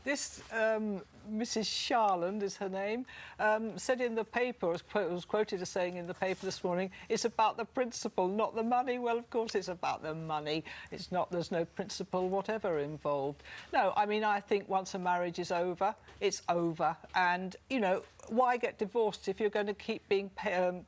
this Mrs. Sharland is her name, said in the paper, was quoted as saying in the paper this morning, it's about the principle, not the money. Well, of course it's about the money. It's not, there's no principle whatever involved. No, I mean, I think once a marriage is over, it's over. And, you know, why get divorced if you're going to keep being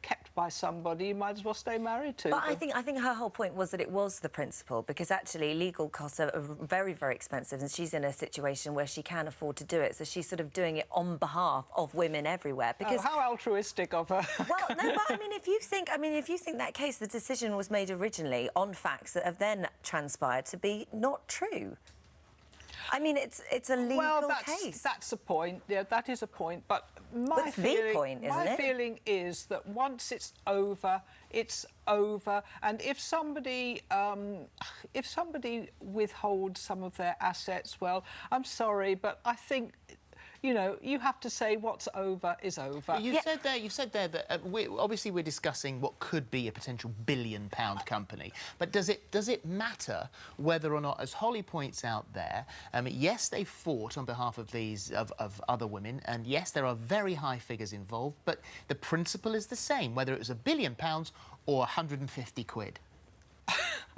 kept by somebody? You might as well stay married to them. But I think her whole point was that it was the principle, because actually legal costs are very, very expensive, and she's in a situation where she can afford to do it, so she's sort of doing it on behalf of women everywhere. Because how altruistic of her. Well, no, but I mean, if you think that case, the decision was made originally on facts that have then transpired to be not true. I mean, it's a legal case. That's a point. Yeah, that is a point. But my feeling is that once it's over, it's over. And if somebody withholds some of their assets, well, I'm sorry, but I think, you know, you have to say what's over is over. You've said there that obviously we're discussing what could be a potential billion-pound company, but does it matter whether or not, as Holly points out there, yes, they fought on behalf of of other women, and yes, there are very high figures involved, but the principle is the same, whether it was £1 billion or 150 quid.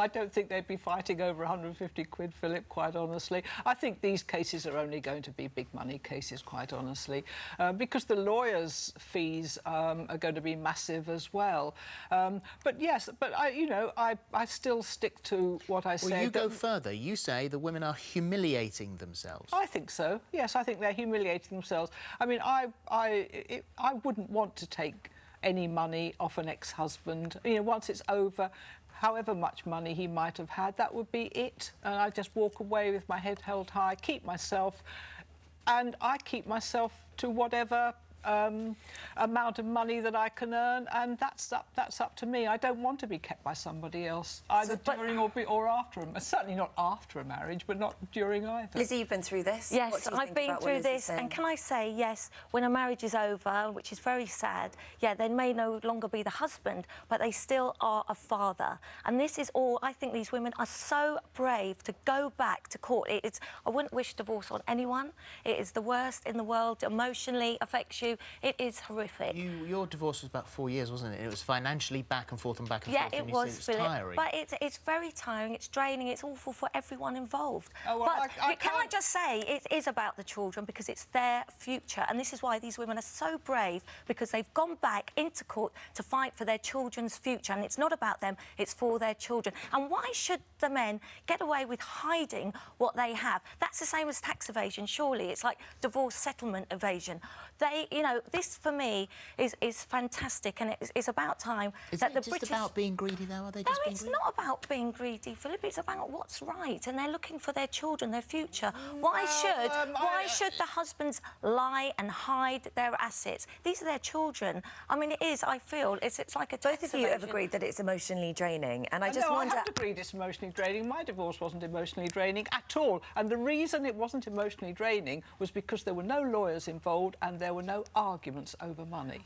I don't think they'd be fighting over 150 quid, Philip, quite honestly. I think these cases are only going to be big money cases, quite honestly, because the lawyers' fees are going to be massive as well. But yes, but I still stick to what I said. Well, you go further. You say the women are humiliating themselves. I think so. Yes, I think they're humiliating themselves. I mean, I wouldn't want to take any money off an ex-husband. You know, once it's over, however much money he might have had, that would be it. And I just walk away with my head held high, keep myself, and I keep myself to whatever amount of money that I can earn, and that's up to me. I don't want to be kept by somebody else, either during or after. Certainly not after a marriage, but not during either. Lizzie, you've been through this. Yes, I've been through this, and can I say, yes, when a marriage is over, which is very sad, yeah, they may no longer be the husband, but they still are a father. And this is all, I think these women are so brave to go back to court. I wouldn't wish divorce on anyone. It is the worst in the world, emotionally affects you. It is horrific. Your divorce was about 4 years, wasn't it? It was financially back and forth and back and forth. Yeah, it was, Philip. Tiring. But it's very tiring, it's draining, it's awful for everyone involved. Oh, well, but can I just say, it is about the children, because it's their future, and this is why these women are so brave, because they've gone back into court to fight for their children's future, and it's not about them, it's for their children. And why should the men get away with hiding what they have? That's the same as tax evasion, surely. It's like divorce settlement evasion. You know, this for me is fantastic, and it's about time that the British... Is it just about being greedy, though? Are they just being greedy? No, it's not about being greedy, Philip. It's about what's right, and they're looking for their children, their future. Why should the husbands lie and hide their assets? These are their children. I mean, it is, I feel, it's like a tax Both of you have agreed that it's emotionally draining, and I just wonder... I have agreed it's emotionally draining. My divorce wasn't emotionally draining at all, and the reason it wasn't emotionally draining was because there were no lawyers involved and there were no arguments over money.